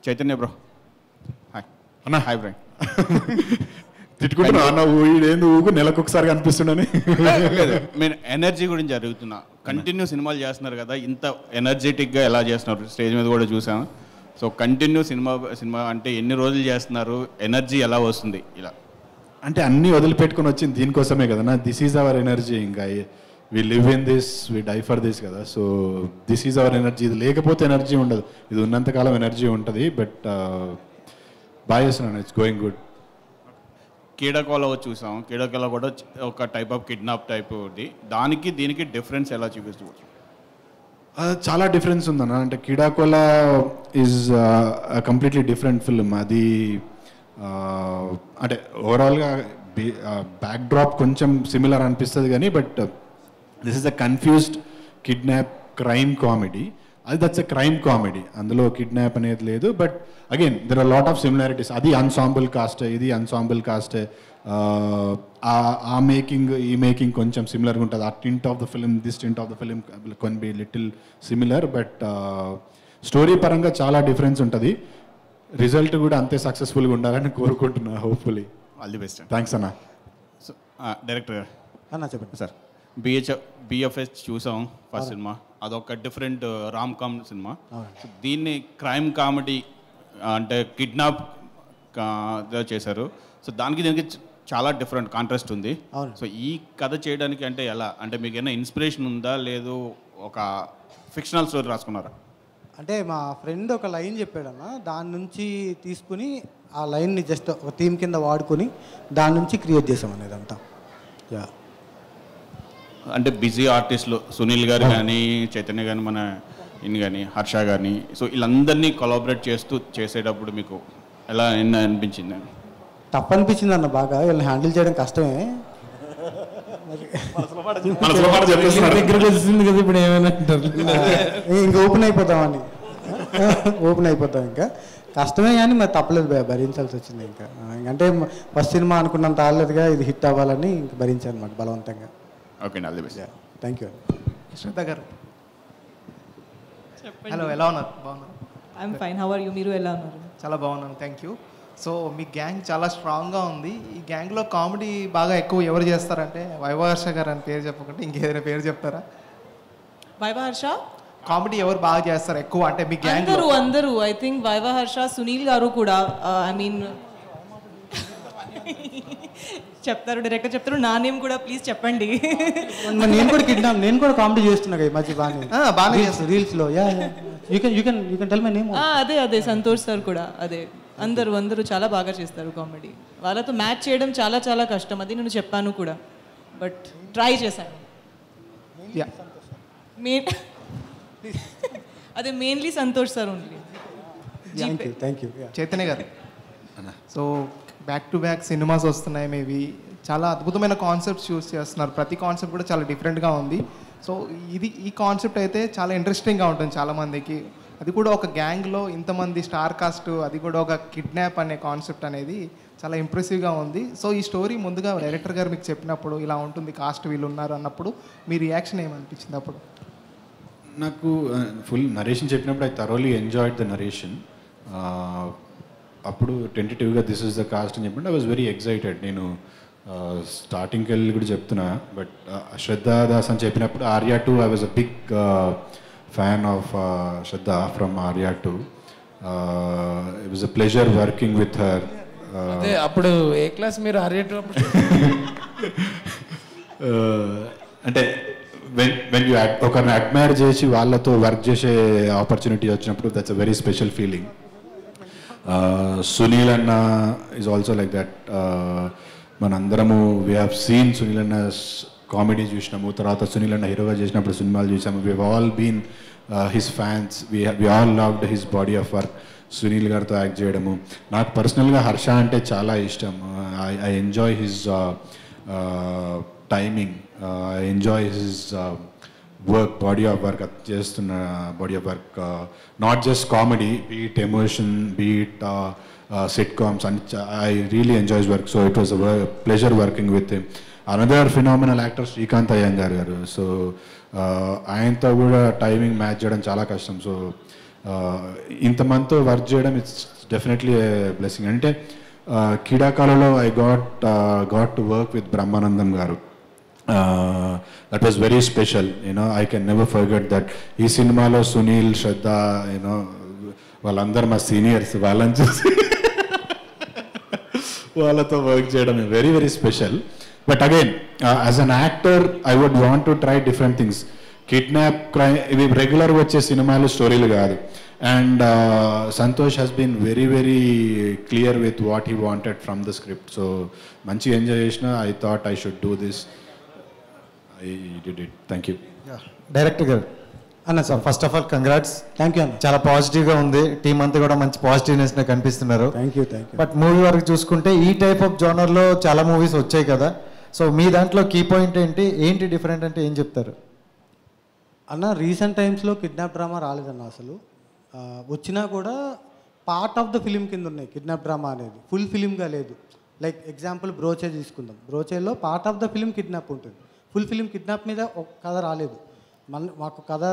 Chaitanya bro hi అన్నా. Hi bro. తిట్టుకుంటున్నా అన్న, వీడేంది ఊకు నెలకు ఒకసారి కనిపిస్తుండని. మీరు ఎనర్జీ గురించి అడుగుతున్నా. కంటిన్యూ సినిమాలు చేస్తున్నారు కదా, ఇంత ఎనర్జెటిక్గా ఎలా చేస్తున్నారు? స్టేజ్ మీద కూడా చూసాను. సో కంటిన్యూ సినిమా అంటే ఎన్ని రోజులు చేస్తున్నారు? ఎనర్జీ ఎలా వస్తుంది ఇలా? అంటే అన్నీ వదిలిపెట్టుకొని వచ్చింది దీనికోసమే కదా నా. This is our energy. ఇంకా we live in this, we die for this కదా. So this is our energy. ఇది లేకపోతే ఎనర్జీ ఉండదు, ఇది ఉన్నంతకాలం ఎనర్జీ ఉంటుంది. బట్ బాగా చేస్తున్నాను, ఇట్స్ గోయింగ్ గుడ్. కీడకోల చూసాం. కీడకోల కూడా ఒక టైప్ ఆఫ్ కిడ్నాప్ టైప్ ఉంది. దానికి దీనికి డిఫరెన్స్ ఎలా చూపించవచ్చు? చాలా డిఫరెన్స్ ఉందన్న. అంటే Keedaa Cola is completely different film. అది అంటే ఓవరాల్గా బ్యాక్ డ్రాప్ కొంచెం సిమిలర్ అనిపిస్తుంది కానీ, but this is a confused kidnap crime comedy. అది దట్స్ ఎ క్రైమ్ కామెడీ, అందులో కిడ్నాప్ అనేది లేదు. But again there are lot of similarities. అది అన్సాంబుల్ కాస్ట్, ఇది అన్సాంబుల్ కాస్ట్. ఆ మేకింగ్ ఈ మేకింగ్ కొంచెం సిమిలర్గా ఉంటుంది. ఆ tint of the film, this tint of the film can be little similar. But story పరంగా చాలా డిఫరెన్స్ ఉంటుంది. రిజల్ట్ కూడా అంతే సక్సెస్ఫుల్గా ఉండాలని కోరుకుంటున్నా. Hopefully. All the best. Thanks అన్న. సో డైరెక్టర్ అన్న చెప్పండి సార్. బిఎఫ్ఎస్ చూసాం ఫస్ట్ సినిమా. అదొక డిఫరెంట్ రామ్ కామ్ సినిమా. సో దీన్ని క్రైమ్ కామెడీ అంటే కిడ్నాప్ చేశారు. సో దానికి దీనికి చాలా డిఫరెంట్ కాంట్రాస్ట్ ఉంది. సో ఈ కథ చేయడానికి అంటే ఎలా, అంటే మీకు ఏమైనా ఇన్స్పిరేషన్ ఉందా, లేదు ఒక ఫిక్షనల్ స్టోరీ రాసుకున్నారా? అంటే మా ఫ్రెండ్ ఒక లైన్ చెప్పాడన్న, దాని నుంచి తీసుకుని ఆ లైన్ని జస్ట్ ఒక థీమ్ కింద వాడుకొని దాని నుంచి క్రియేట్ చేసాం అనేది అంతా. యా, అంటే బిజీ ఆర్టిస్టులు సునీల్ గారు కానీ, చైతన్య కానీ, మన ఇన్ కానీ, హర్ష కానీ, సో వీళ్ళందరినీ కొలాబరేట్ చేస్తూ చేసేటప్పుడు మీకు ఎలా అనిపించింది? టఫ్ అనిపించింది అన్న బాగా. వీళ్ళని హ్యాండిల్ చేయడం కష్టమే. దగ్గరకు వచ్చింది కదా ఇప్పుడు ఏమైనా ఇంకా ఓపెన్ అయిపోతామని ఇంకా కష్టమే కానీ మరి తప్పలేదు, భరించాల్సి వచ్చింది. ఇంకా అంటే ఫస్ట్ సినిమా అనుకున్నంత ఆడలేదుగా, ఇది హిట్ అవ్వాలని ఇంకా భరించాను అనమాట బలవంతంగా. Okay, all the best. Thank you. Shraddha గారు హలో, ఎలా ఉన్నారు? బాగున్నారు? I'm fine. How are you? మీరు ఎలా ఉన్నారు? చాలా బాగున్నాను, థ్యాంక్ యూ. సో మీ గ్యాంగ్ చాలా స్ట్రాంగ్గా ఉంది. ఈ గ్యాంగ్లో కామెడీ బాగా ఎక్కువ ఎవరు చేస్తారంటే వైవహర్ష గారు అని పేరు చెప్పకుండా ఇంకేదైనా పేరు చెప్తారా? వైవహర్ష కామెడీ ఎవరు బాగా చేస్తారు ఎక్కువ అంటే మీ గ్యాంగ్? అందరూ ఐ థింక్ వైవహర్ష, సునీల్ గారు కూడా. ఐ మీన్ చెప్తారు, డైరెక్టర్ చెప్తారు. నా నేమ్ కూడా ప్లీజ్ చెప్పండి. నేను కూడా కామెడీ చేస్తున్నా ఈ మధ్య బాగానే రీల్స్లో. You can tell my name. అదే సంతోష్ సార్ కూడా అదే. అందరూ చాలా బాగా చేస్తారు కామెడీ. వాళ్ళతో మ్యాచ్ చేయడం చాలా చాలా కష్టం, అది నేను చెప్పాను కూడా. బట్ ట్రై చేశాను. అదే mainly Santosh sir only. Thank you. Chaitanya గారు, so back to back cinemas వస్తున్నాయి, మేబీ చాలా అద్భుతమైన కాన్సెప్ట్స్ చూస్ చేస్తున్నారు. ప్రతి కాన్సెప్ట్ కూడా చాలా డిఫరెంట్గా ఉంది. సో ఈ కాన్సెప్ట్ అయితే చాలా ఇంట్రెస్టింగ్గా ఉంటుంది చాలామందికి. అది కూడా ఒక గ్యాంగ్లో ఇంతమంది స్టార్ కాస్ట్, అది కూడా ఒక కిడ్నాప్ అనే కాన్సెప్ట్ అనేది చాలా ఇంప్రెసివ్గా ఉంది. సో ఈ స్టోరీ ముందుగా డైరెక్టర్ గారు మీకు చెప్పినప్పుడు ఇలా ఉంటుంది, కాస్ట్ వీళ్ళు ఉన్నారు అన్నప్పుడు మీ రియాక్షన్ ఏమనిపించింది అప్పుడు? నాకు ఫుల్ నరేషన్ చెప్పినప్పుడు I thoroughly enjoyed the narration. అప్పుడు టెంటేటివ్గా దిస్ ఇస్ ద కాస్ట్ అని చెప్పినప్పుడు ఐ వాజ్ వెరీ ఎక్సైటెడ్. నేను స్టార్టింగ్కి వెళ్ళి కూడా చెప్తున్నా. బట్ శ్రద్ధాదాస్ అని చెప్పినప్పుడు Arya 2 I was a big fan of Shraddha from Arya 2. It was a pleasure working with her. అదే అప్పుడు ఏ క్లాస్ మీరు Arya 2 అప్పుడు? అంటే when you ఒకరిని అడ్మైర్ చేసి వాళ్ళతో వర్క్ చేసే ఆపర్చునిటీ వచ్చినప్పుడు that's a very special feeling. Sunil అన్న ఈజ్ ఆల్సో లైక్ దట్. మనందరము వీ హ్యావ్ సీన్ సునీల్ అన్న కామెడీ చూసినాము, తర్వాత సునీల్ అన్న హీరోగా చేసినప్పుడు సినిమాలు చూసాము. We all been his fans. We all loved his body of work. Sunil గారితో యాక్ట్ చేయడము నాకు పర్సనల్గా హర్ష అంటే చాలా ఇష్టం. I enjoy his timing, I enjoy his work, body of work చేస్తున్న body of work. Not just comedy, but emotion, but sitcoms, and I really enjoy his work. So it was a pleasure working with him. Another phenomenal actor Srikanth Iyengar గారు. సో ఆయనతో కూడా timing match చేయడం చాలా కష్టం. So ఇంతమందితో work చేయడం it's definitely blessing. అంటే క్రీడాకాలలో I got to work with Brahmanandam గారు. That was very special. I can never forget that. ఈ సినిమాలో సునీల్, శ్రద్ధ, వాళ్ళందరూ మా సీనియర్స్, వాళ్ళని చూసి వాళ్ళతో వర్క్ చేయడం very very special. But again as an actor I would want to try different things. Kidnap, crime ఇవి రెగ్యులర్గా వచ్చే సినిమాలు, స్టోరీలు కాదు. And Santosh has been very very clear with what he wanted from the script. So మంచిగా enjoy చేసిన. I thought I should do this. I did it. Thank you. Director గారు అన్న sir, first of all congrats. Thank you అన్న. చాలా పాజిటివ్గా ఉంది. Team అంతా కూడా మంచి పాజిటివ్నెస్ కనిపిస్తున్నారు. Thank you. బట్ మూవీ వరకు చూసుకుంటే ఈ టైప్ ఆఫ్ జోనర్లో చాలా మూవీస్ వచ్చాయి కదా. సో మీ దాంట్లో కీ పాయింట్ ఏంటి డిఫరెంట్ అంటే ఏం చెప్తారు అన్న? రీసెంట్ టైమ్స్లో కిడ్నాప్ డ్రామా రాలేదన్న. అసలు వచ్చినా కూడా పార్ట్ ఆఫ్ ద ఫిలిం కింద ఉన్నాయి. కిడ్నాప్ డ్రామా అనేది ఫుల్ ఫిలింగా లేదు. లైక్ ఎగ్జాంపుల్ బ్రోచే తీసుకుందాం. బ్రోచేలో part of the film kidnap ఉంటుంది. ఫుల్ ఫిలిం కిడ్నాప్ మీద ఒక కథ రాలేదు. మాకు కథ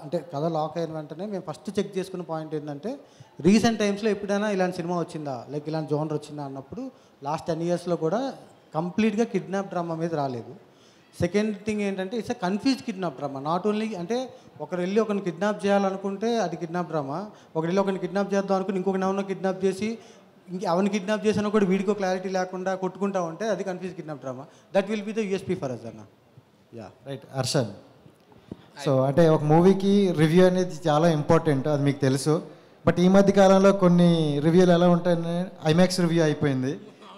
అంటే కథ లాక్ అయిన వెంటనే మేము ఫస్ట్ చెక్ చేసుకున్న పాయింట్ ఏంటంటే, రీసెంట్ టైమ్స్లో ఎప్పుడైనా ఇలాంటి సినిమా వచ్చిందా, లైక్ ఇలాంటి జోనర్ వచ్చిందా అన్నప్పుడు లాస్ట్ 10 yearsలో కూడా కంప్లీట్గా కిడ్నాప్ డ్రామా మీద రాలేదు. సెకండ్ థింగ్ ఏంటంటే, it's a confuse kidnap drama. Not only అంటే ఒకరు వెళ్ళి ఒకరిని కిడ్నాప్ చేయాలనుకుంటే అది కిడ్నాప్ డ్రామా, ఒకరు వెళ్ళి ఒకరిని కిడ్నాప్ చేద్దాం అనుకుని ఇంకొకరిని ఎవరినో కిడ్నాప్ చేసి ఎవరిని కిడ్నాప్ చేసినా కూడా వీడికో క్లారిటీ లేకుండా కొట్టుకుంటా ఉంటే అది confuse kidnap drama. That will be the USP for us అన్న. Yeah right. హర్షన్, సో అంటే ఒక మూవీకి రివ్యూ అనేది చాలా ఇంపార్టెంట్, అది మీకు తెలుసు. బట్ ఈ మధ్య కాలంలో కొన్ని రివ్యూలు ఎలా ఉంటాయని ఐమాక్స్ రివ్యూ అయిపోయింది.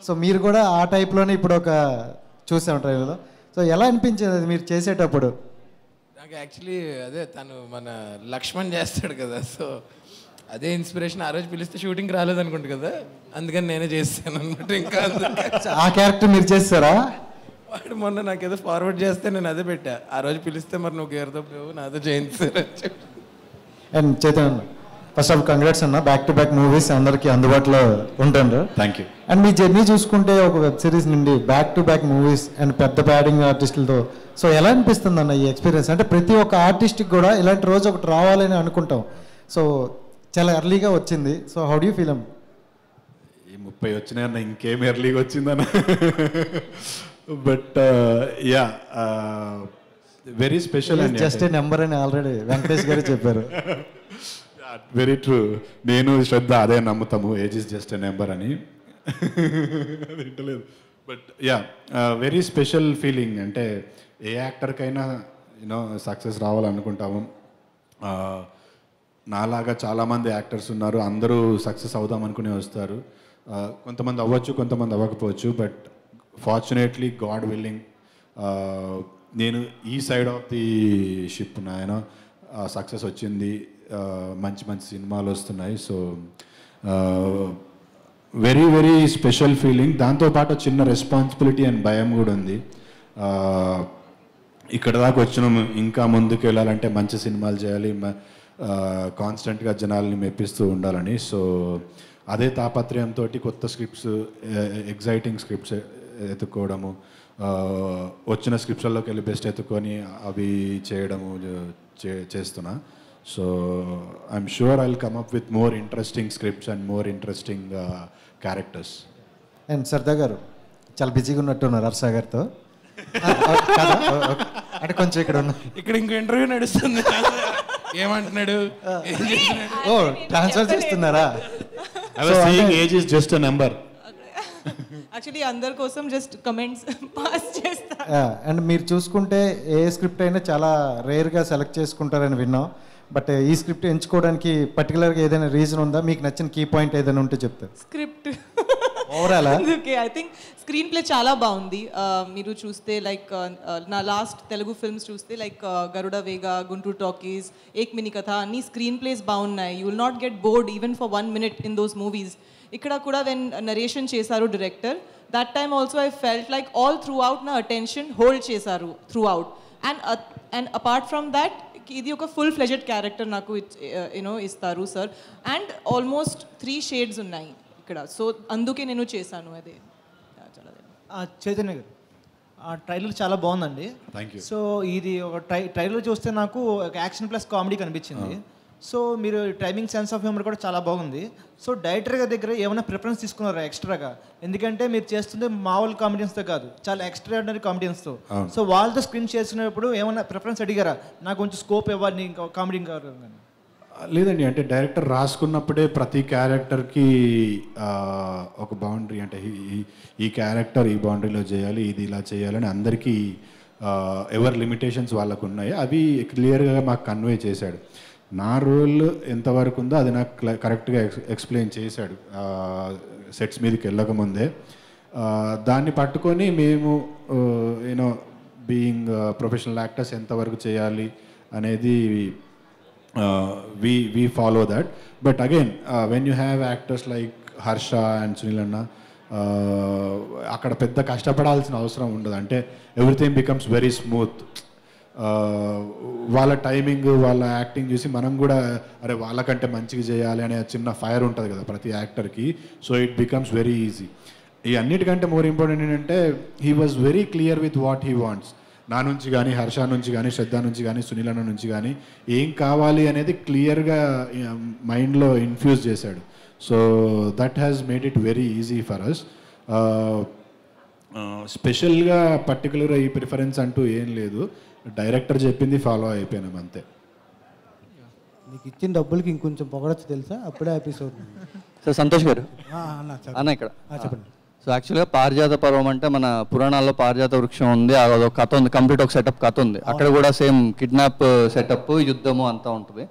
సో మీరు కూడా ఆ టైప్లోనే ఇప్పుడు ఒక చూసాం ట్రైలర్లో. సో ఎలా అనిపించింది అది మీరు చేసేటప్పుడు? నాకు యాక్చువల్లీ అదే తను మన లక్ష్మణ్ చేస్తాడు కదా, సో అదే ఇన్స్పిరేషన్. ఆ రోజు పిలిస్తే షూటింగ్ రాలేదనుకుంటు కదా, అందుకని నేనే చేస్తాను అనమాట. ఇంకా ఆ క్యారెక్టర్ మీరు చేస్తారా? వాడు మొన్న నాకు ఏదో ఫార్వర్డ్ చేస్తే నేను అదే పెట్టా. ఆ రోజు పిలిస్తే మరి నువ్వు గేరుతో నాతో చేయించారు అని చెప్పి. And Chaitanya, first of congrats అన్న. బ్యాక్ టు బ్యాక్ మూవీస్ అందరికీ అందుబాటులో ఉంటారు. Thank you. And me journey చూసుకుంటే ఒక వెబ్ సిరీస్ నుండి back to back movies and పెద్ద బ్యాటింగ్ ఆర్టిస్టులతో, సో ఎలా అనిపిస్తుంది అన్న ఈ ఎక్స్పీరియన్స్? అంటే ప్రతి ఒక్క ఆర్టిస్ట్కి కూడా ఇలాంటి రోజు ఒకటి రావాలని అనుకుంటాం. సో చాలా ఎర్లీగా వచ్చింది. So how do you feel? ఈ 30 వచ్చినాయన్న, ఇంకేం ఎర్లీగా వచ్చిందన్న. But yeah, very special. Just a number అని ఆల్రెడీ వెంకటేష్ గారు చెప్పారు. Very true. నేను శ్రద్ధ అదే నమ్ముతాము, age is just a number అని. అది ఇంటలేదు. But yeah, very special feeling. అంటే ఏ యాక్టర్కైనా సక్సెస్ రావాలనుకుంటాము. నాలాగా చాలామంది యాక్టర్స్ ఉన్నారు, అందరూ సక్సెస్ అవుదాం అనుకునే వస్తారు. కొంతమంది అవ్వచ్చు, కొంతమంది అవ్వకపోవచ్చు. బట్ ఫార్చునేట్లీ గాడ్ విల్లింగ్ నేను ఈ సైడ్ ఆఫ్ ది షిప్ నాయన సక్సెస్ వచ్చింది. మంచి మంచి సినిమాలు వస్తున్నాయి. So very very special feeling. దాంతోపాటు చిన్న రెస్పాన్సిబిలిటీ అండ్ భయం కూడా ఉంది. ఇక్కడ దాకా వచ్చినాము, ఇంకా ముందుకు వెళ్ళాలంటే మంచి సినిమాలు చేయాలి, కాన్స్టెంట్గా జనాల్ని మెప్పిస్తూ ఉండాలని. సో అదే తాపత్రయంతో కొత్త స్క్రిప్ట్స్, ఎగ్జైటింగ్ స్క్రిప్ట్స్ ఎత్తుక్కోవడము, వచ్చిన స్క్రిప్ట్స్లోకి వెళ్ళి బెస్ట్ ఎత్తుకొని అవి చేయడము చేస్తున్నా. So I'm sure I will come up with more interesting scripts and more interesting characters. And Sarda గారు చాలా బిజీగా ఉన్నట్టున్నారు హర్ష గారితో. అంటే కొంచెం ఇక్కడ ఉన్న ఇక్కడ ఇంకో ఇంటర్వ్యూ నడుస్తుంది. ఏమంటున్నాడు? ఓ ట్రాన్స్ఫర్ చేస్తున్నారా? Age is just a number. Actually అందరి కోసం జస్ట్ కమెంట్స్ పాస్ చేస్తా. అండ్ మీరు చూసుకుంటే ఏ స్క్రిప్ట్ అయినా చాలా రేర్గా సెలెక్ట్ చేసుకుంటారని విన్నాం. బట్ ఈ స్క్రిప్ట్ ఎంచుకోవడానికి పర్టికులర్గా ఏదైనా రీజన్ ఉందా? మీకు నచ్చిన కీ పాయింట్ ఏదైనా ఉంటే చెప్తారు. Script overall okay, I think screen play చాలా బాగుంది. మీరు చూస్తే లైక్ నా లాస్ట్ తెలుగు ఫిల్మ్స్ చూస్తే లైక్ గరుడ వేగ, గుంటూరు టాకీస్, ఏక్ మినీ కథ, అన్ని స్క్రీన్ ప్లేస్ బాగున్నాయి. You will not get bored even for 1 minute in those movies. ఇక్కడ కూడా వెన్ నరేషన్ చేశారు director, that time also I felt like all through out నా అటెన్షన్ హోల్డ్ చేశారు through out. And apart from that ఇది ఒక full fledged character నాకు ఇస్తారు sir. And almost 3 shades ఉన్నాయి ఇక్కడ. సో అందుకే నేను చేశాను అదే. చైతన్య గారు, ట్రైలర్ చాలా బాగుందండి. Thank you. సో ఇది ఒక ట్రైలర్ చూస్తే నాకు ఒక యాక్షన్ ప్లస్ కామెడీ కనిపించింది. సో మీరు టైమింగ్ సెన్స్ ఆఫ్ హ్యూమర్ కూడా చాలా బాగుంది. సో డైరెక్టర్ గారి దగ్గర ఏమైనా ప్రిఫరెన్స్ తీసుకున్నారా ఎక్స్ట్రాగా? ఎందుకంటే మీరు చేస్తుంది మామూలు కామెడియన్స్తో కాదు, చాలా ఎక్స్ట్రాడినరీ కామెడియన్స్తో. సో వాళ్ళతో స్క్రీన్ చేసినప్పుడు ఏమైనా ప్రిఫరెన్స్ అడిగారా, నాకు కొంచెం స్కోప్ ఇవ్వాలి ఇంకా కామెడీ కావాలి? లేదండి, అంటే డైరెక్టర్ రాసుకున్నప్పుడే ప్రతి క్యారెక్టర్కి ఒక బౌండరీ, అంటే ఈ క్యారెక్టర్ ఈ బౌండరీలో చేయాలి, ఇది ఇలా చేయాలని అందరికీ ఎవరి లిమిటేషన్స్ వాళ్ళకు ఉన్నాయి, అవి క్లియర్గా మాకు కన్వే చేశాడు. నా రోల్ ఎంతవరకు ఉందో అది నాకు కరెక్ట్గా ఎక్స్ప్లెయిన్ చేశాడు సెట్స్ మీదకి వెళ్ళకముందే. దాన్ని పట్టుకొని మేము యూనో బీయింగ్ ప్రొఫెషనల్ యాక్టర్స్ ఎంతవరకు చేయాలి అనేది we follow that. But again, when you have actors like Harsha and Sunil Anna, అక్కడ పెద్ద కష్టపడాల్సిన అవసరం ఉండదు. అంటే ఎవ్రీథింగ్ బికమ్స్ వెరీ స్మూత్. వాళ్ళ టైమింగ్, వాళ్ళ యాక్టింగ్ చూసి మనం కూడా అరే వాళ్ళకంటే మంచిగా చేయాలి అనే చిన్న ఫైర్ ఉంటుంది కదా ప్రతి యాక్టర్కి. So it becomes very easy. ఈ అన్నిటికంటే మోర్ ఇంపార్టెంట్ ఏంటంటే he was very clear with what he wants. నా నుంచి కానీ, హర్ష నుంచి కానీ, శ్రద్ధ నుంచి కానీ, సునీల్ అన్న నుంచి కానీ ఏం కావాలి అనేది క్లియర్గా మైండ్లో ఇన్ఫ్యూజ్ చేశాడు. So that has made it very easy for us. స్పెషల్గా పర్టికులర్గా ఈ ప్రిఫరెన్స్ అంటూ ఏం లేదు, డైరెక్టర్ చెప్పింది ఫాలో అయిపోయినాం అంతే. నీకు ఇచ్చిన డబ్బులకి ఇంకొంచెం పొగడచ్చు తెలుసా, అప్పుడే ఎపిసోడ్. సార్ సంతోష్ గారు అన్న ఇక్కడ చెప్పండి. సో యాక్చువల్గా పారిజాత పర్వం అంటే మన పురాణాల్లో పారిజాత వృక్షం ఉంది, అదొక కథ ఉంది, కంప్లీట్ ఒక సెటప్ కథ ఉంది. అక్కడ కూడా సేమ్ కిడ్నాప్ సెటప్, యుద్ధము అంతా ఉంటుంది.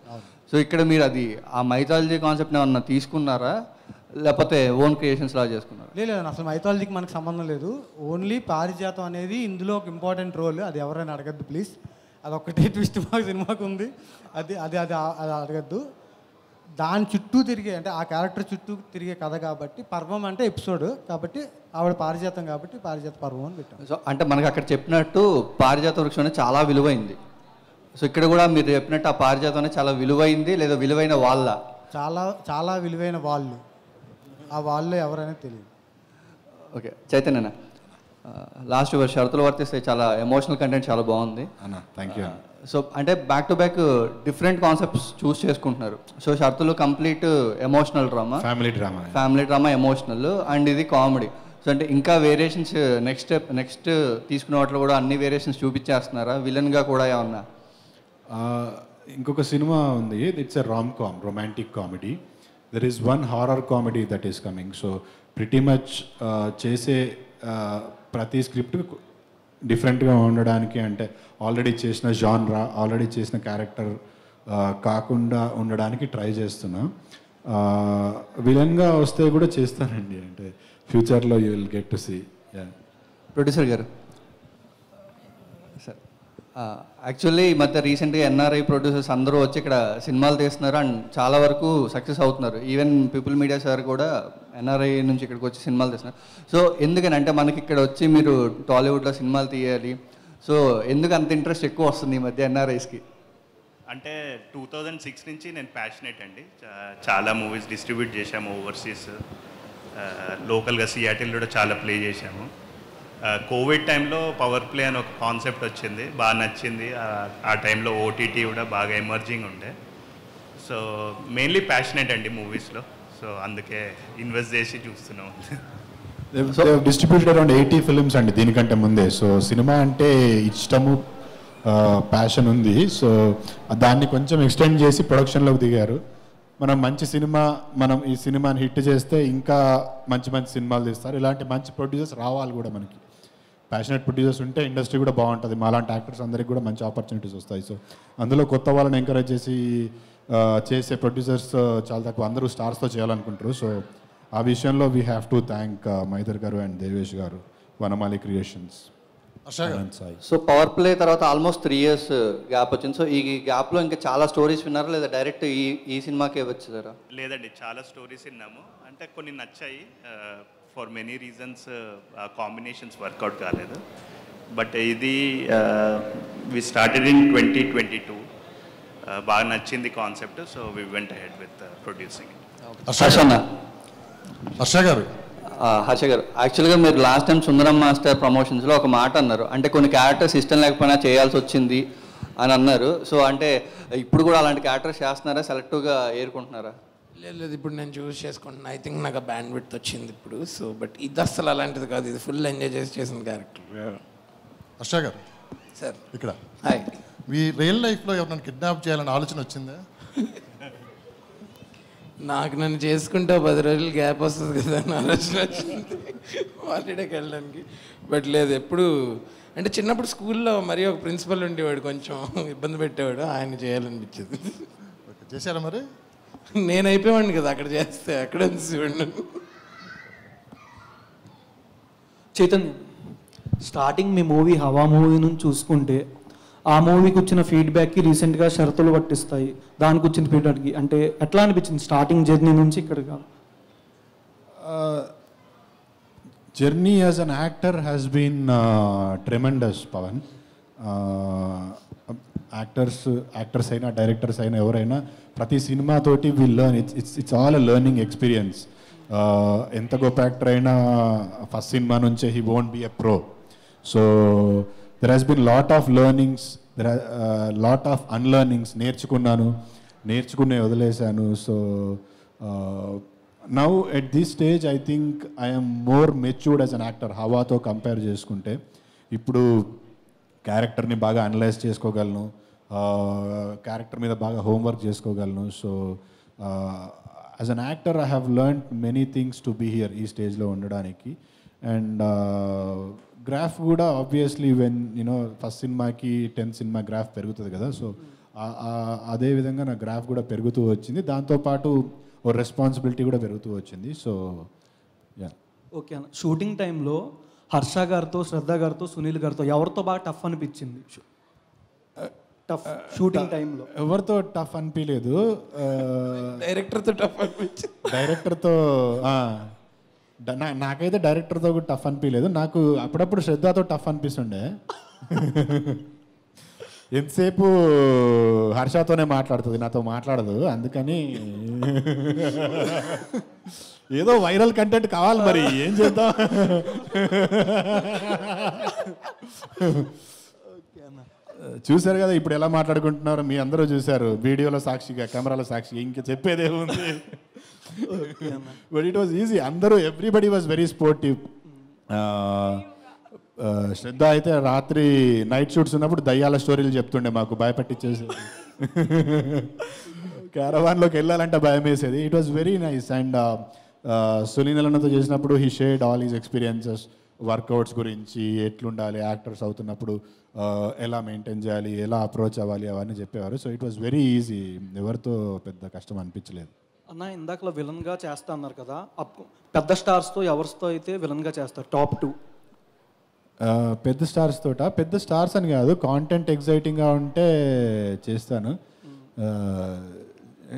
సో ఇక్కడ మీరు అది ఆ మైథాలజీ కాన్సెప్ట్ ఏమన్నా తీసుకున్నారా, లేకపోతే ఓన్ క్రియేషన్స్ లా చేసుకున్నారా? లేదు, అసలు మైథాలజీకి మనకు సంబంధం లేదు. ఓన్లీ పారిజాతం అనేది ఇందులో ఒక ఇంపార్టెంట్ రోల్. అది ఎవరైనా అడగద్దు ప్లీజ్, అదొక్కటే ట్విస్ట్ మాకు సినిమాకు ఉంది. అది అది అది అది అడగద్దు. దాని చుట్టూ తిరిగే, అంటే ఆ క్యారెక్టర్ చుట్టూ తిరిగే కథ కాబట్టి, పర్వం అంటే ఎపిసోడ్ కాబట్టి, ఆవిడ పారిజాతం కాబట్టి పారిజాత పర్వం అని పెట్టాం. సో అంటే మనకు అక్కడ చెప్పినట్టు పారిజాత వృక్షం అనేది చాలా విలువైంది. సో ఇక్కడ కూడా మీరు చెప్పినట్టు ఆ పారిజాతం అనేది చాలా విలువైంది, లేదా విలువైన వాళ్ళ? చాలా చాలా విలువైన వాళ్ళు. ఆ వాళ్ళు ఎవరైనా తెలియదు. ఓకే చైతన్య, లాస్ట్ షరతులు వర్తిస్తే చాలా ఎమోషనల్ కంటెంట్ చాలా బాగుంది అన్న. Thank you. సో అంటే back to back different concepts choose చేసుకుంటున్నారు. సో షరతులు complete emotional drama, family drama emotional, and ఇది కామెడీ. సో అంటే ఇంకా వేరియేషన్స్ నెక్స్ట్ తీసుకునే వాటిలో కూడా అన్ని వేరియేషన్స్ చూపించేస్తున్నారా? విలన్గా కూడా ఏమన్నా? ఇంకొక సినిమా ఉంది, it's a romcom, romantic comedy. There is one horror comedy that is coming. So pretty much చేసే ప్రతి స్క్రిప్ట్ డిఫరెంట్గా ఉండడానికి, అంటే ఆల్రెడీ చేసిన జాన్రా, ఆల్రెడీ చేసిన క్యారెక్టర్ కాకుండా ఉండడానికి ట్రై చేస్తున్నా. విలన్గా వస్తే కూడా చేస్తానండి, అంటే ఫ్యూచర్లో you will get to see. Producer గారు సార్, యాక్చువల్లీ ఈ మధ్య రీసెంట్గా ఎన్ఆర్ఐ ప్రొడ్యూసర్స్ అందరూ వచ్చి ఇక్కడ సినిమాలు తీస్తున్నారు అండ్ చాలా వరకు సక్సెస్ అవుతున్నారు. ఈవెన్ పీపుల్ మీడియా సార్ కూడా ఎన్ఆర్ఐ నుంచి ఇక్కడికి వచ్చి సినిమాలు తీస్తున్నారు. సో ఎందుకని అంటే మనకి ఇక్కడ వచ్చి మీరు టాలీవుడ్లో సినిమాలు తీయాలి, సో ఎందుకు అంత ఇంట్రెస్ట్ ఎక్కువ వస్తుంది ఈ మధ్య ఎన్ఆర్ఐస్కి? అంటే 2006 నుంచి నేను ప్యాషనేట్ అండి. చాలా మూవీస్ డిస్ట్రిబ్యూట్ చేశాము ఓవర్సీస్, లోకల్గా సియాటిల్ కూడా చాలా ప్లే చేశాము. కోవిడ్ టైంలో పవర్ ప్లే అని ఒక కాన్సెప్ట్ వచ్చింది, బాగా నచ్చింది. ఆ టైంలో ఓటీటీ కూడా బాగా ఎమర్జింగ్ ఉండే. సో మెయిన్లీ ప్యాషనేట్ అండి మూవీస్లో, సో అందుకే ఇన్వెస్ట్ చేసి చూస్తున్నాం. డిస్ట్రిబ్యూటెడ్ అరౌండ్ 80 ఫిల్మ్స్ అండి దీనికంటే ముందే. సో సినిమా అంటే ఇష్టము, ప్యాషన్ ఉంది. సో దాన్ని కొంచెం ఎక్స్టెండ్ చేసి ప్రొడక్షన్లోకి దిగారు. మనం మంచి సినిమా, మనం ఈ సినిమాని హిట్ చేస్తే ఇంకా మంచి మంచి సినిమాలు తీస్తారు. ఇలాంటి మంచి ప్రొడ్యూసర్స్ రావాలి కూడా మనకి. ప్యాషనెట్ ప్రొడ్యూసర్స్ ఉంటే ఇండస్ట్రీ కూడా బాగుంటుంది. మాలాంటి యాక్టర్స్ అందరికీ కూడా మంచి ఆపర్చునిటీస్ వస్తాయి. సో అందులో కొత్త వాళ్ళని ఎంకరేజ్ చేసి చేసే ప్రొడ్యూసర్స్ చాలా తక్కువ, అందరూ స్టార్స్తో చేయాలనుకుంటారు. సో ఆ విషయంలో వీ హ్యావ్ టు థ్యాంక్ మైథర్ గారు అండ్ దేవేష్ గారు, వనమాలి క్రియేషన్స్. సో పవర్ ప్లే తర్వాత ఆల్మోస్ట్ 3 years గ్యాప్ వచ్చింది. సో ఈ గ్యాప్లో ఇంకా చాలా స్టోరీస్ విన్నారా, లేదా డైరెక్ట్ ఈ సినిమాకే వచ్చారా? లేదండి, చాలా స్టోరీస్ విన్నాము. అంటే కొన్ని నచ్చాయి, for many reasons combinations work out కాలేదు. బట్ ఇది వి స్టార్టెడ్ ఇన్ 2022, బాగా నచ్చింది concept. So we went ahead with producing. Harsha గారు, యాక్చువల్గా మీరు లాస్ట్ టైం సుందరం మాస్టర్ ప్రమోషన్స్లో ఒక మాట అన్నారు, అంటే కొన్ని క్యారెక్టర్స్ ఇష్టం లేకపోయినా చేయాల్సి వచ్చింది, అని అన్నారు. సో అంటే ఇప్పుడు కూడా అలాంటి క్యారెక్టర్స్ చేస్తున్నారా, సెలెక్టివ్గా ఏరుకుంటున్నారా? లేదు, ఇప్పుడు నేను చూస్ చేసుకుంటున్నా. ఐ థింక్ నాకు బ్యాండ్ విడ్త్ వచ్చింది ఇప్పుడు. సో బట్ ఇది అసలు అలాంటిది కాదు, ఇది ఫుల్ ఎంజాయ్ చేసిన క్యారెక్టర్. హర్ష గారు సార్ ఇక్కడ హాయ్. మీ రియల్ లైఫ్లో ఎవరైనా కిడ్నాప్ చేయాలని ఆలోచన వచ్చిందా? నాకు నన్ను చేసుకుంటే 10 రోజులు గ్యాప్ వస్తుంది కదా అని ఆలోచన వచ్చింది హాలిడేకి వెళ్ళడానికి. బట్ లేదు, ఎప్పుడు అంటే చిన్నప్పుడు స్కూల్లో మరీ ఒక ప్రిన్సిపల్ ఉండేవాడు, కొంచెం ఇబ్బంది పెట్టేవాడు, ఆయన చేయాలనిపించేది. చేశారా మరి? నేను అయిపోయాను కదా అక్కడ చేస్తే, అక్కడ చూడండి. చైతన్య, స్టార్టింగ్ మీ మూవీ హవా మూవీ నుంచి చూసుకుంటే ఆ మూవీకి వచ్చిన ఫీడ్బ్యాక్కి రీసెంట్గా షరతులు పట్టిస్తాయి, దానికి వచ్చిన ఫీడ్బ్యాక్కి అంటే ఎట్లా అనిపించింది స్టార్టింగ్ జర్నీ నుంచి ఇక్కడికి? Journey as an actor has been tremendous Pavan. Actors అయినా డైరెక్టర్స్ అయినా ఎవరైనా ప్రతి సినిమాతోటి will learn. It's all a learning experience. ఎంత గొప్ప యాక్టర్ అయినా ఫస్ట్ సినిమా నుంచే he won't be a pro. So there has been lot of learnings, lot of unlearnings. నేర్చుకునే వదిలేశాను. So now at this stage I think I'm more matured as an actor హవాతో compare చేసుకుంటే. ఇప్పుడు క్యారెక్టర్ని బాగా అనలైజ్ చేసుకోగలను, క్యారెక్టర్ మీద బాగా హోంవర్క్ చేసుకోగలను. So as an actor I have learned many things to be here ఈ స్టేజ్లో ఉండడానికి. అండ్ గ్రాఫ్ కూడా ఆబ్వియస్లీ వెన్ యూనో ఫస్ట్ సినిమాకి 10th సినిమా గ్రాఫ్ పెరుగుతుంది కదా. సో అదే విధంగా నా గ్రాఫ్ కూడా పెరుగుతూ వచ్చింది, దాంతోపాటు ఓ రెస్పాన్సిబిలిటీ కూడా పెరుగుతూ వచ్చింది. So yeah. ఓకే అన్న, షూటింగ్ టైంలో హర్ష గారితో, శ్రద్ధ గారితో, సునీల్ గారితో ఎవరితో బాగా టఫ్ అనిపించింది? టఫ్ షూటింగ్ టైంలో ఎవరితో టఫ్ అనిపించలేదు, డైరెక్టర్తో టఫ్ అనిపించింది. డైరెక్టర్తో నాకైతే డైరెక్టర్తో కూడా టఫ్ అనిపించలేదు. నాకు అప్పుడప్పుడు శ్రద్ధతో టఫ్ అనిపిస్తుండే. ఎంతసేపు హర్షతోనే మాట్లాడుతుంది, నాతో మాట్లాడదు. అందుకని ఏదో వైరల్ కంటెంట్ కావాలి, మరి ఏం చేద్దాం. చూశారు కదా ఇప్పుడు ఎలా మాట్లాడుకుంటున్నారు, మీ అందరూ చూశారు వీడియోలో సాక్షిగా, కెమెరాలో సాక్షిగా. ఇంక చెప్పేదేముంది. But it was easy. అందరూ ఎవ్రీబడి వాజ్ వెరీ స్పోర్టివ్. శ్రద్ధ అయితే రాత్రి నైట్ షూట్స్ ఉన్నప్పుడు దయ్యాల స్టోరీలు చెప్తుండే, మాకు భయపట్టించేసి. క్యారవాన్లోకి వెళ్ళాలంటే భయం వేసేది. It was very nice. And సునీలతో చేసినప్పుడు he shared all his experiences, workouts గురించి, ఎట్లుండాలి యాక్టర్స్ అవుతున్నప్పుడు, ఎలా మెయింటైన్ చేయాలి, ఎలా అప్రోచ్ అవ్వాలి, అవన్నీ చెప్పేవారు. So it was very easy. ఎవరితో పెద్ద కష్టం అనిపించలేదు. అన్న, ఇందాకలో విలన్గా చేస్తా అన్నారు కదా, పెద్ద స్టార్స్తో ఎవరితో అయితే విలన్గా చేస్తారు టాప్ 2? పెద్ద స్టార్స్ తోట, పెద్ద స్టార్స్ అని కాదు, కాంటెంట్ ఎగ్జైటింగ్గా ఉంటే చేస్తాను.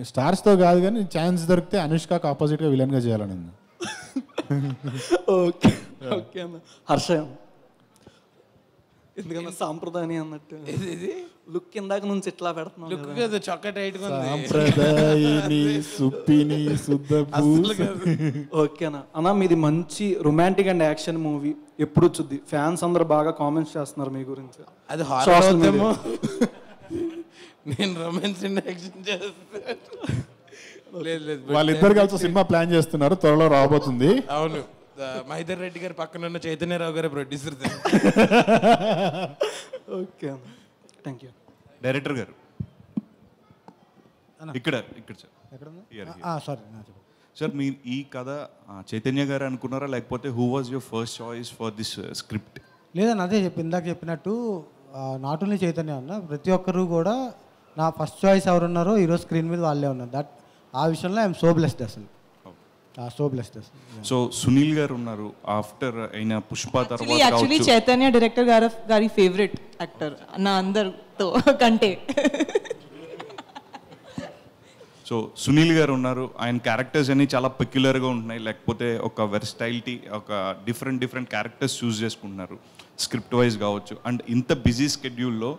స్టార్స్తో కాదు, కానీ ఛాన్స్ దొరికితే అనుష్కకు ఆపోజిట్గా విలన్గా చేయాలని ఉంది. ఓకే ఓకే అన్న. హర్ష, ఎందుకన్నా సాంప్రదాయని అన్నట్టు లుక్ ఇందాక నుంచి ఇట్లా పెడుతున్నాం. లుక్ కదా, చొక్కా టైట్ గా ఉంది. సాంప్రదాయని సుప్పిని ఓకేనా అన్న, మీది మంచి రొమాంటిక్ అండ్ యాక్షన్ మూవీ. ఎప్పుడు వచ్చింది? ఫ్యాన్స్ అందరూ బాగా కామెంట్స్ చేస్తున్నారు మీ గురించి. అది హారర్ ఏమో. నేను రొమాన్స్ అండ్ యాక్షన్ చేస్తాను. లేదు, వాళ్ళిద్దరు కలిసి సినిమా ప్లాన్ చేస్తున్నారు, త్వరలో రాబోతుంది. అవును, మహేందర్ రెడ్డి గారు పక్కన ఉన్న చైతన్యరావు గారు producer. Okay, thank you. Director గారు ఇక్కడ సార్ సార్, మీరు ఈ కథ చైతన్య గారు అనుకున్నారా, లేకపోతే who was your first choice for this script? లేదని అదే ఇందాక చెప్పినట్టు నాట్ ఓన్లీ చైతన్య అన్న, ప్రతి ఒక్కరు కూడా నా ఫస్ట్ చాయిస్ ఎవరున్నారో ఈరోజు స్క్రీన్ మీద వాళ్ళే ఉన్నారు. ఆ విషయంలో ఐఎమ్ సో బ్లెస్డ్ అసలు. సో సునీల్ గారు ఉన్నారు ఆఫ్టర్ అయిన పుష్ప తర్వాత. యాక్చువల్లీ చైతన్య డైరెక్టర్ గారి ఫేవరెట్ యాక్టర్ నా అందరితో కంటే. సో సునీల్ గారు ఉన్నారు, ఆయన క్యారెక్టర్స్ అన్ని చాలా పెక్యులర్గా ఉంటున్నాయి, లేకపోతే ఒక వెర్స్టైలిటీ, ఒక డిఫరెంట్ క్యారెక్టర్స్ చూస్ చేసుకుంటున్నారు స్క్రిప్ట్ వైజ్ కావచ్చు. అండ్ ఇంత బిజీ స్కెడ్యూల్లో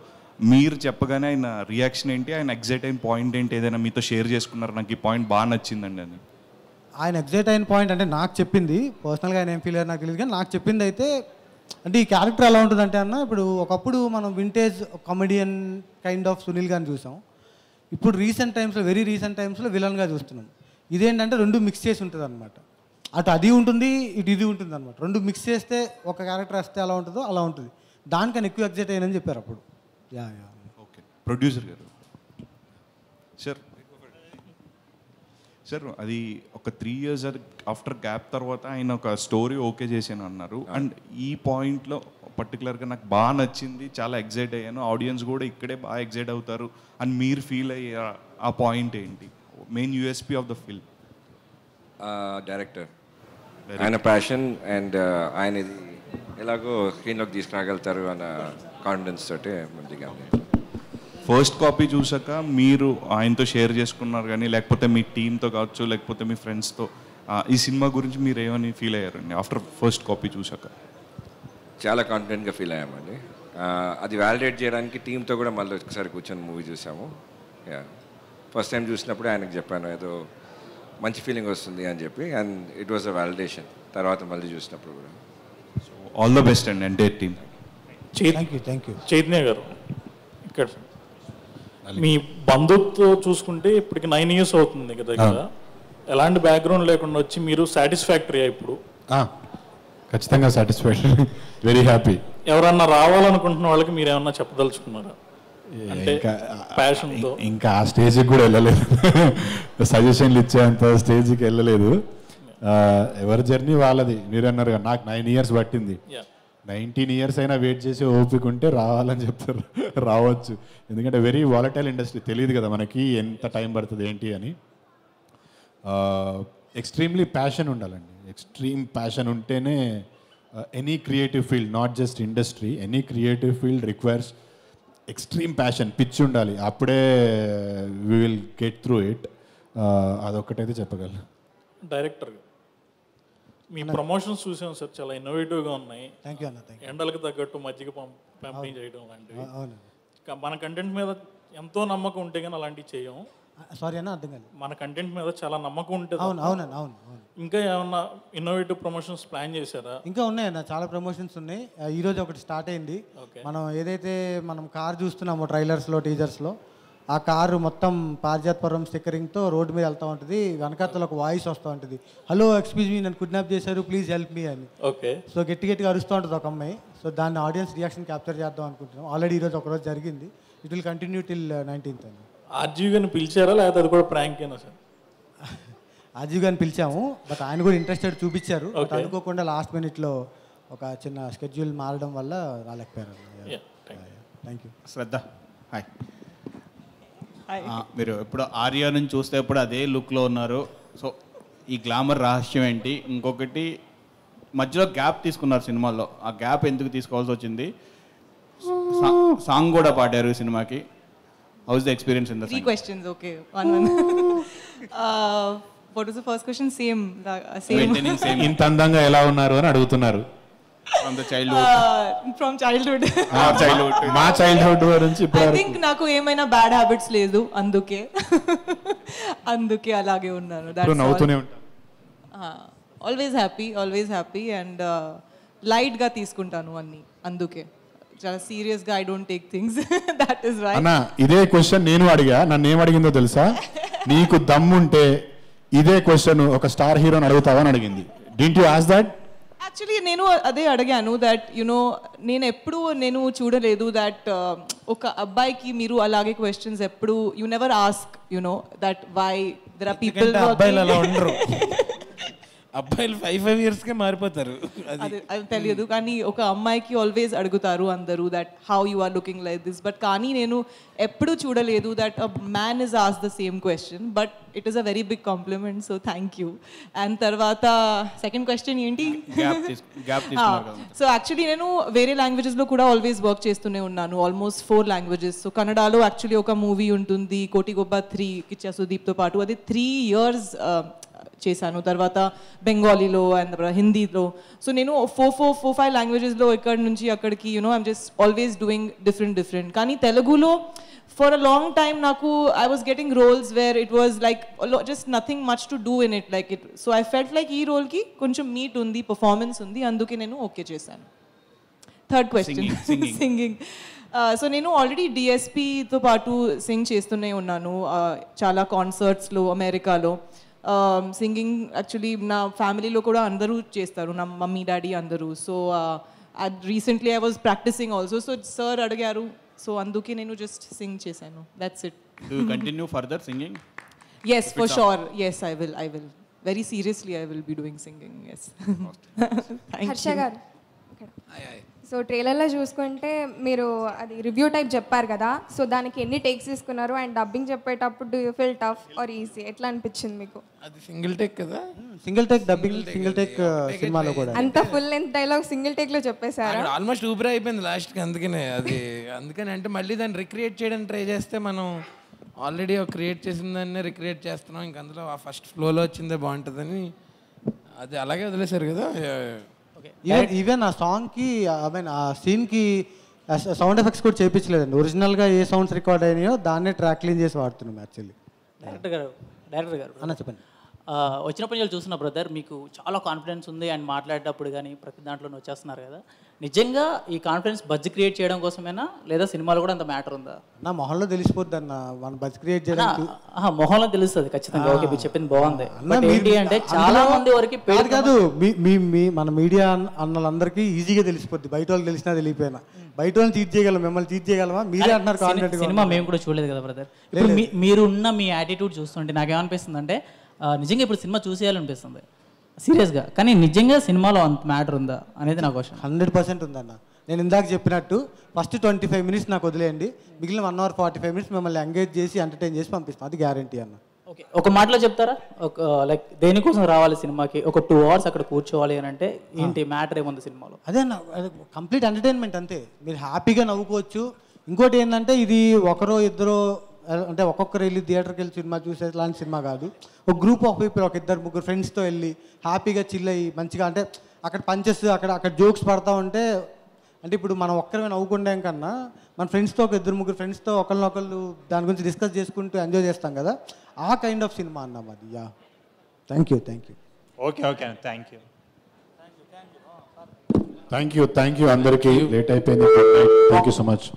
మీరు చెప్పగానే ఆయన రియాక్షన్ ఏంటి, ఆయన ఎగ్జైట్ అయిన పాయింట్ ఏంటి, ఏదైనా మీతో షేర్ చేసుకున్నారు, నాకు ఈ పాయింట్ బాగా నచ్చిందండి అని? ఆయన ఎగ్జైట్ అయిన పాయింట్ అంటే నాకు చెప్పింది, పర్సనల్గా ఆయన ఏం ఫీల్ అయ్యారు నాకు తెలియదు, కానీ నాకు చెప్పింది అయితే అంటే ఈ క్యారెక్టర్ ఎలా ఉంటుందంటే అన్న, ఇప్పుడు ఒకప్పుడు మనం vintage comedian kind of Sunil గారిని చూసాం. ఇప్పుడు రీసెంట్ టైమ్స్లో, వెరీ రీసెంట్ టైమ్స్లో విలన్గా చూస్తున్నాం. ఇదేంటంటే రెండు మిక్స్ చేసి ఉంటుంది అనమాట. అటు అది ఉంటుంది, ఇటు ఇది ఉంటుంది అనమాట. రెండు మిక్స్ చేస్తే ఒక క్యారెక్టర్ వస్తే ఎలా ఉంటుందో అలా ఉంటుంది. దానికన్నా ఎక్కువ ఎగ్జైట్ అయ్యానని చెప్పారు అప్పుడు. Yeah yeah okay. ప్రొడ్యూసర్ గారు సార్ అది ఒక 3 years ఆఫ్టర్ గ్యాప్ తర్వాత ఆయన ఒక స్టోరీ ఓకే చేశాను అన్నారు. అండ్ ఈ పాయింట్లో పర్టికులర్గా నాకు బాగా నచ్చింది, చాలా ఎగ్జైట్ అయ్యాను, ఆడియన్స్ కూడా ఇక్కడే బాగా ఎగ్జైట్ అవుతారు అని మీరు ఫీల్ అయ్యే ఆ పాయింట్ ఏంటి, main USP of the film? Director ఆయన ప్యాషన్ అండ్ ఆయన ఇది ఎలాగో స్క్రీన్లోకి తీసుకురాగలుగుతారు అన్న కాన్ఫిడెన్స్ తోటే ముందుగా. ఫస్ట్ కాపీ చూసాక మీరు ఆయనతో షేర్ చేసుకున్నారు కానీ, లేకపోతే మీ టీంతో కావచ్చు, లేకపోతే మీ ఫ్రెండ్స్తో ఈ సినిమా గురించి మీరు ఏమని ఫీల్ అయ్యారండి ఆఫ్టర్ ఫస్ట్ కాపీ చూసాక? చాలా కాన్ఫిడెంట్గా ఫీల్ అయ్యామండి. అది వ్యాలిడేట్ చేయడానికి టీంతో కూడా మళ్ళీ ఒకసారి కూర్చొని మూవీ చూసాము. ఫస్ట్ టైం చూసినప్పుడు ఆయనకు చెప్పాను ఏదో మంచి ఫీలింగ్ వస్తుంది అని చెప్పి, and it was a validation తర్వాత మళ్ళీ చూసినప్పుడు కూడా. ఆల్ ద బెస్ట్ అండి అంటే టీమ్. Thank you. చైతన్య గారు ఇక్కడ మీ బంధుత్వం చూసుకుంటే ఇప్పటికి 9 years అవుతుంది కదా, ఎలాంటి బ్యాక్గ్రౌండ్ లేకుండా వచ్చి మీరు సాటిస్ఫాక్టరీ ఇప్పుడు? ఖచ్చితంగా సాటిస్ఫాక్టరీ, వెరీ హ్యాపీ. ఎవరన్నా రావాలనుకుంటున్న వాళ్ళకి మీరు ఏమన్నా చెప్పదలుచుకున్నారా? అంటే ప్యాషన్తో ఇంకా ఆ స్టేజ్కి కూడా వెళ్ళలేదు, సజెషన్లు ఇచ్చేంత స్టేజ్కి వెళ్ళలేదు. ఎవరి జర్నీ వాళ్ళది. మీరు అన్నారు కదా నాకు 9 years పట్టింది, 19 years అయినా వెయిట్ చేసి ఓపిక ఉంటే రావాలని చెప్తారు, రావచ్చు. ఎందుకంటే వెరీ వాలటైల్ ఇండస్ట్రీ, తెలియదు కదా మనకి ఎంత టైం పడుతుంది ఏంటి అని. ఎక్స్ట్రీమ్లీ ప్యాషన్ ఉండాలండి, ఎక్స్ట్రీమ్ ప్యాషన్ ఉంటేనే any creative field, not just industry, any creative field requires extreme passion, pitch ఉండాలి. అప్పుడే we will get through it. అదొక్కటైతే చెప్పగలను. డైరెక్టర్ మీ ప్రమోషన్స్ చూసాం సార్, చాలా ఇన్నోవేటివ్గా ఉన్నాయి. థ్యాంక్ యూ అన్న. ఎండలకు తగ్గట్టు మజ్జిగ పంపిణీ చేయడం లాంటివి. మన కంటెంట్ మీద ఎంతో నమ్మకం ఉంటే కానీ అలాంటివి చేయం. సారీ అన్న, అర్థం కాదు. మన కంటెంట్ మీద చాలా నమ్మకం ఉంటుంది. అవును. ఇంకా ఏమన్నా ఇన్నోవేటివ్ ప్రమోషన్స్ ప్లాన్ చేశారా? ఇంకా ఉన్నాయన్న, చాలా ప్రమోషన్స్ ఉన్నాయి. ఈరోజు ఒకటి స్టార్ట్ అయింది. మనం ఏదైతే మనం కార్ చూస్తున్నామో ట్రైలర్స్లో, టీజర్స్లో, ఆ కారు మొత్తం పారిజాతపురం స్టిక్కరింగ్తో రోడ్డు మీద వెళ్తూ ఉంటుంది. వెనకాతలో ఒక వాయిస్ వస్తూ ఉంటుంది, హలో ఎక్స్క్యూజ్ మీ, నన్ను కిడ్నాప్ చేశారు, ప్లీజ్ హెల్ప్ మీ అని. ఓకే. సో గట్టిగా అరుస్తూ ఉంటుంది ఒక అమ్మాయి. సో దాన్ని ఆడియన్స్ రియాక్షన్ క్యాప్చర్ చేద్దాం అనుకుంటున్నాం. ఆల్రెడీ ఈరోజు ఒకరోజు జరిగింది. It will continue till 19th అని. ఆర్జీవి గారిని పిలిచారా లేకపోతే అది కూడా ప్రాంక్ అయినా సార్? ఆర్జీవి గారిని పిలిచాము, బట్ ఆయన కూడా ఇంట్రెస్టెడ్ చూపించారు. అనుకోకుండా లాస్ట్ మినిట్లో ఒక చిన్న స్కెడ్యూల్ మారడం వల్ల రాలేకపోయారు. Thank you. శ్రద్ధ హాయ్. మీరు ఇప్పుడు ఆర్యా నుంచి చూస్తే ఇప్పుడు అదే లుక్లో ఉన్నారు. సో ఈ గ్లామర్ రహస్యం ఏంటి? ఇంకొకటి మధ్యలో గ్యాప్ తీసుకున్నారు సినిమాల్లో, ఆ గ్యాప్ ఎందుకు తీసుకోవాల్సి వచ్చింది? సాంగ్ కూడా పాడారు ఈ సినిమాకి. How is the experience in the 3 questions, okay. One. What was the first question? Same. ఇంత అందంగా ఎలా ఉన్నారు అని అడుగుతున్నారు. From childhood. మా చైల్డ్హుడ్ నుంచి I think నాకు ఏమైనా బ్యాడ్ హ్యాబిట్స్ లేదు, అందుకే అలాగే ఉన్నాను. నవ్వుతూనే ఉంటాను. ఆల్వేస్ హ్యాపీ అండ్ లైట్గా తీసుకుంటాను అన్ని, అందుకే చాలా సీరియస్గా I don't take things. That is right. అన్న ఇదే క్వశ్చన్ నేను అడిగా, నన్ను ఏం అడిగిందో తెలుసా? నీకు దమ్ముంటే ఇదే క్వశ్చన్ ఒక స్టార్ హీరోని అడుగుతావా అని అడిగింది. Didn't you ask that? Actually నేను అదే అడిగాను, దట్ యునో నేను చూడలేదు దట్ ఒక అబ్బాయికి మీరు అలాగే క్వశ్చన్స్ ఎప్పుడు you never ask you know that why there are people. అబ్బాయిలు అలా ఉండరు, అబ్బాయిలు 5 yearsకే మారిపోతారు. అది తెలియదు, కానీ ఒక అమ్మాయికి ఆల్వేస్ అడుగుతారు అందరూ that how you are looking like this. But కానీ నేను ఎప్పుడు చూడలేదు that a man is ask the same question. But it is a very big compliment, so thank you. And తర్వాత సెకండ్ క్వశ్చన్ ఏంటి? సో యాక్చువల్లీ నేను వేరే లాంగ్వేజెస్లో కూడా ఆల్వేస్ వర్క్ చేస్తూనే ఉన్నాను, ఆల్మోస్ట్ 4 languages. సో కన్నడలో యాక్చువల్లీ ఒక మూవీ ఉంటుంది కోటిగొబ్బ 3 కిచ్చా సుదీప్తో పాటు, అది 3 years చేశాను. తర్వాత బెంగాలీలో అండ్ హిందీలో. సో నేను 4-5 లాంగ్వేజెస్లో ఇక్కడి నుంచి అక్కడికి I'm just always doing different. కానీ తెలుగులో ఫర్ అ లాంగ్ టైమ్ నాకు I was getting roles where it was like just nothing much to do in it like it. So I felt like ఈ రోల్కి కొంచెం మీట్ ఉంది, performance ఉంది, అందుకే నేను ఓకే చేశాను. Third question singing. సో నేను ఆల్రెడీ డిఎస్పితో పాటు సింగ్ చేస్తూనే ఉన్నాను చాలా కాన్సర్ట్స్లో అమెరికాలో. సింగింగ్ యాక్చువల్లీ నా ఫ్యామిలీలో కూడా అందరూ చేస్తారు, నా మమ్మీ డాడీ అందరూ. So recently I was practicing also. So sir అడిగారు, సో అందుకే నేను జస్ట్ సింగ్ చేశాను. That's it. Do you continue further singing? Yes, for sure. Yes, I will. Very seriously, I will be doing singing. Yes. Thank Harsha you. గారు so ట్రైలర్లో చూసుకుంటే మీరు అది review type చెప్పారు కదా, సో దానికి ఎన్ని టేక్స్ తీసుకున్నారు అండ్ డబ్బింగ్ చెప్పేటప్పుడు do you feel tough or easy, ఎట్లా అనిపించింది మీకు? అది సింగిల్ టేక్ కదా, single take dubbing, single take సినిమాలో కూడా అంత full length dialogue single take లో చెప్పేశారు. ఆల్మోస్ట్ ఊపిరి అయిపోయింది లాస్ట్కి. అందుకని అంటే మళ్ళీ దాన్ని రిక్రియేట్ చేయడానికి ట్రై చేస్తే మనం ఆల్రెడీ క్రియేట్ చేసిన దాన్ని రిక్రియేట్ చేస్తున్నాం, ఇంక అందులో ఆ ఫస్ట్ ఫ్లోలో వచ్చిందే బాగుంటుందని అది అలాగే వదిలేశారు కదా. ఈవెన్ ఆ సాంగ్కి ఐ మీన్ ఆ సీన్కి సౌండ్ ఎఫెక్ట్స్ కూడా చేయించలేదండి. ఒరిజినల్గా ఏ సౌండ్స్ రికార్డ్ అయినాయో దాన్నే ట్రాక్ క్లీన్ చేసి వాడుతున్నాం యాక్చువల్లీ. డైరెక్టర్ గారు అన్న చెప్పండి. వచ్చినప్పుడు నేను చూసిన బ్రదర్ మీకు చాలా కాన్ఫిడెన్స్ ఉంది అండ్ మాట్లాడేటప్పుడు కానీ ప్రతి దాంట్లోనే వచ్చేస్తున్నారు కదా, నిజంగా ఈ కాన్ఫిడెన్స్ బజ్ క్రియేట్ చేయడం కోసమేనా లేదా సినిమాలో కూడా అంత మ్యాటర్ ఉందా? నా మొహంలో తెలిసిపోద్ది అన్న, మన బజ్ క్రియేట్ చేయడానికి. మొహంలో తెలుస్తుంది ఖచ్చితంగా. ఓకే, మీరు చెప్పింది బాగుంది. ఏంటి అంటే చాలా మంది వరకు కాదు మన మీడియా అన్నలందరికీ ఈజీగా తెలిసిపోద్ది, బయట వాళ్ళకి తెలిసినా తెలియపోయినా. బయట వాళ్ళని చీట్ చేయగలం, మిమ్మల్ని చీట్ చేయగలమా? మీరే అంటున్నారు కాన్ఫిడెంట్. సినిమా మేము కూడా చూడలేదు కదా బ్రదర్. ఇప్పుడు మీరున్న మీ యాటిట్యూడ్ చూస్తుంటే నాకేమనిపిస్తుంది అంటే నిజంగా ఇప్పుడు సినిమా చూసేయాలనిపిస్తుంది సీరియస్గా, కానీ నిజంగా సినిమాలో అంత మ్యాటర్ ఉందా అనేది నా క్వశ్చన్. 100% ఉందన్న. నేను ఇందాక చెప్పినట్టు ఫస్ట్ 25 minutes నాకు వదిలేయండి, మిగిలిన 1 hour 45 minutes మిమ్మల్ని ఎంగేజ్ చేసి ఎంటర్టైన్ చేసి పంపిస్తాం, అది గ్యారంటీ అన్న. ఓకే, ఒక మాటలో చెప్తారా? ఒక లైక్ దేనికోసం రావాలి సినిమాకి, ఒక 2 hours అక్కడ కూర్చోవాలి అని అంటే ఏంటి మ్యాటర్ ఏముంది సినిమాలో? అదే అన్న, కంప్లీట్ ఎంటర్టైన్మెంట్ అంతే. మీరు హ్యాపీగా నవ్వుకోవచ్చు. ఇంకోటి ఏంటంటే ఇది ఒకరో ఇద్దరు అంటే ఒక్కొక్కరు వెళ్ళి థియేటర్కి వెళ్ళి సినిమా చూసే లాంటి సినిమా కాదు. ఒక గ్రూప్ ఆఫ్ పీపుల్, ఒక 2-3 ఫ్రెండ్స్తో వెళ్ళి హ్యాపీగా చిల్ అయ్యి మంచిగా, అంటే అక్కడ పంచెస్ అక్కడ జోక్స్ పడతా ఉంటే, అంటే ఇప్పుడు మనం ఒక్కరిమే నవ్వుకుంటాం కన్నా మన ఫ్రెండ్స్తో ఒక 2-3 ఫ్రెండ్స్తో ఒకళ్ళనొకళ్ళు దాని గురించి డిస్కస్ చేసుకుంటూ ఎంజాయ్ చేస్తాం కదా, ఆ కైండ్ ఆఫ్ సినిమా అన్నాం అది. Yeah, thank you. Okay thank you అందరికీ. లేట్ అయిపోయింది. Thank you so much.